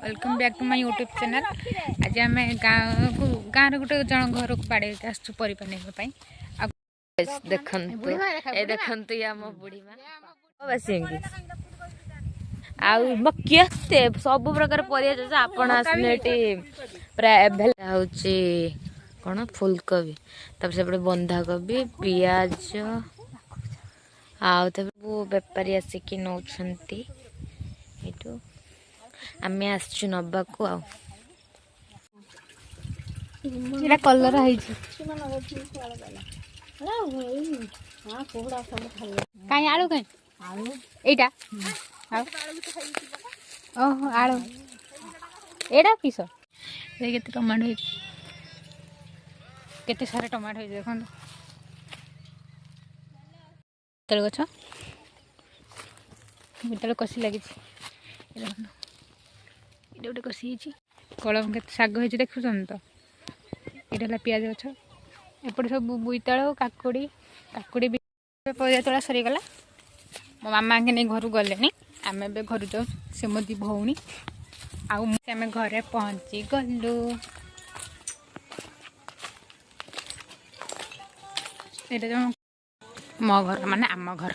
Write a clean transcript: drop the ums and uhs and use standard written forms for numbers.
Welcome back to my YouTube channel. आज आम गाँव गोटे जन घर को बाड़े आसु परिपा नाई देखंतु या मो बुढ़ी मां बसिंगी केते सब प्रकार परिया जैसे आपण आसनेटी प्राय एभेल होची कोन फूलकोबी तब से बंधा कोबी पियाज आउ तब वो बेपारी आसिकी नौछंती एटू आमे आसछु नबाकू आ एला कलर आइछि काई आलू काई एटा ओहो आलू एटा किस ए केते टमाटो है केते सारा टमाटो है देखन तेल गछ मितल कसी लगी गोटे कसी कलम के शाग हो देखुन तो ये पियाज गछ एपटे सब बोईताल काकुड़ी काकुड़ी भी परिया तोड़ा सरीगला मो मामा के नहीं घर गले आम ए घर जाऊ से मो दी भौणी आम घरे पहुँची गलु ये मो घर माने आम घर